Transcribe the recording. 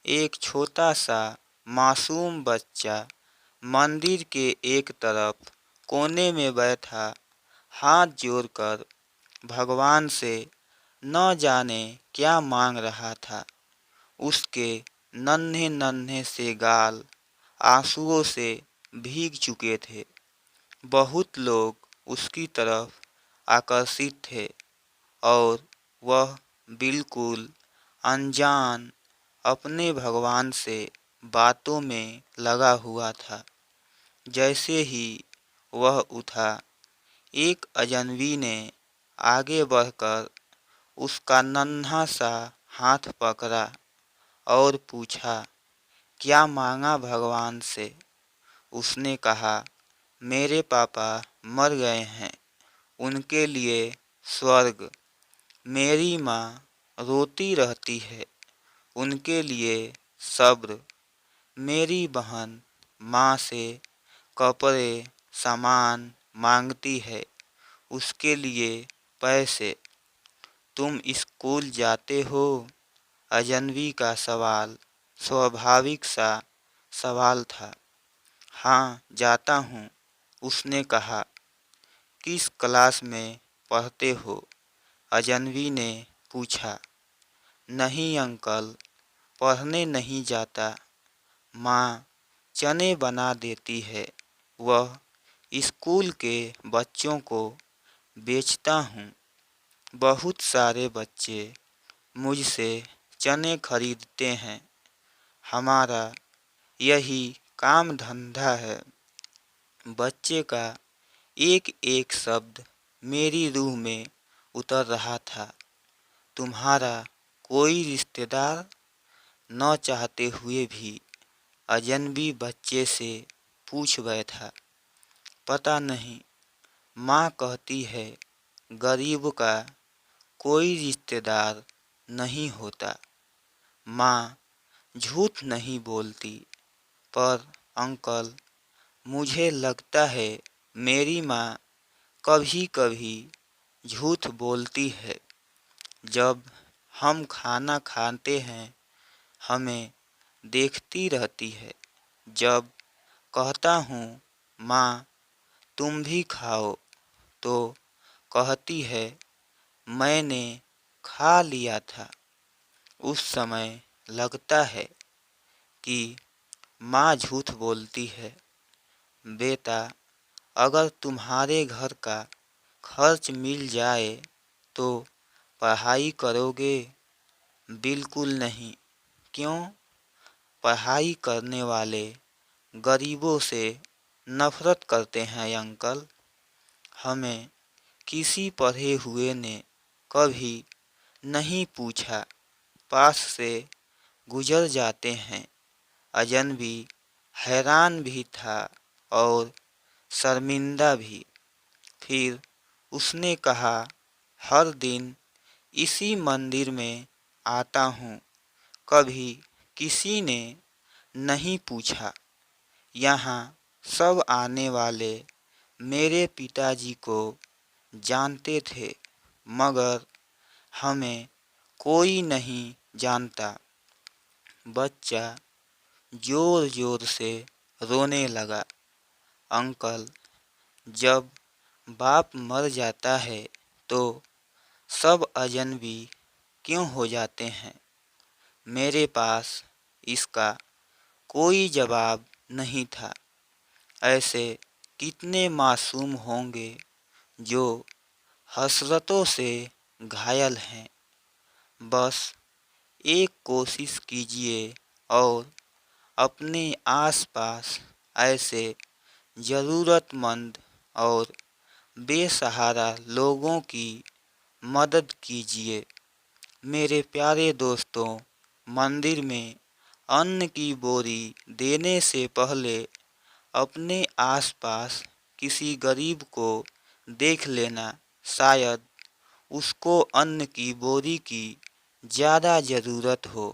एक छोटा सा मासूम बच्चा मंदिर के एक तरफ कोने में बैठा हाथ जोड़कर भगवान से न जाने क्या मांग रहा था। उसके नन्हे नन्हे से गाल आंसुओं से भीग चुके थे। बहुत लोग उसकी तरफ आकर्षित थे और वह बिल्कुल अनजान अपने भगवान से बातों में लगा हुआ था। जैसे ही वह उठा, एक अजनबी ने आगे बढ़कर उसका नन्हा सा हाथ पकड़ा और पूछा, क्या मांगा भगवान से? उसने कहा, मेरे पापा मर गए हैं, उनके लिए स्वर्ग। मेरी माँ रोती रहती है, उनके लिए सब्र। मेरी बहन माँ से कपड़े सामान मांगती है, उसके लिए पैसे। तुम स्कूल जाते हो? अजनबी का सवाल स्वाभाविक सा सवाल था। हाँ, जाता हूँ, उसने कहा। किस क्लास में पढ़ते हो? अजनबी ने पूछा। नहीं अंकल, पढ़ने नहीं जाता। माँ चने बना देती है, वह स्कूल के बच्चों को बेचता हूँ। बहुत सारे बच्चे मुझसे चने खरीदते हैं। हमारा यही काम धंधा है। बच्चे का एक एक शब्द मेरी रूह में उतर रहा था। तुम्हारा कोई रिश्तेदार? न चाहते हुए भी अजनबी बच्चे से पूछ बैठा। पता नहीं, माँ कहती है गरीब का कोई रिश्तेदार नहीं होता। माँ झूठ नहीं बोलती, पर अंकल, मुझे लगता है मेरी माँ कभी कभी झूठ बोलती है। जब हम खाना खाते हैं, हमें देखती रहती है। जब कहता हूँ, माँ तुम भी खाओ, तो कहती है, मैंने खा लिया था। उस समय लगता है कि माँ झूठ बोलती है। बेटा, अगर तुम्हारे घर का खर्च मिल जाए तो पढ़ाई करोगे? बिल्कुल नहीं। क्यों? पढ़ाई करने वाले गरीबों से नफरत करते हैं अंकल। हमें किसी पढ़े हुए ने कभी नहीं पूछा, पास से गुजर जाते हैं। अजनबी हैरान भी था और शर्मिंदा भी। फिर उसने कहा, हर दिन इसी मंदिर में आता हूँ, कभी किसी ने नहीं पूछा। यहाँ सब आने वाले मेरे पिताजी को जानते थे, मगर हमें कोई नहीं जानता। बच्चा जोर जोर से रोने लगा। अंकल, जब बाप मर जाता है तो सब अजनबी क्यों हो जाते हैं? मेरे पास इसका कोई जवाब नहीं था। ऐसे कितने मासूम होंगे जो हसरतों से घायल हैं। बस एक कोशिश कीजिए और अपने आसपास ऐसे ज़रूरतमंद और बेसहारा लोगों की मदद कीजिए। मेरे प्यारे दोस्तों, मंदिर में अन्न की बोरी देने से पहले अपने आसपास किसी गरीब को देख लेना। शायद उसको अन्न की बोरी की ज़्यादा ज़रूरत हो।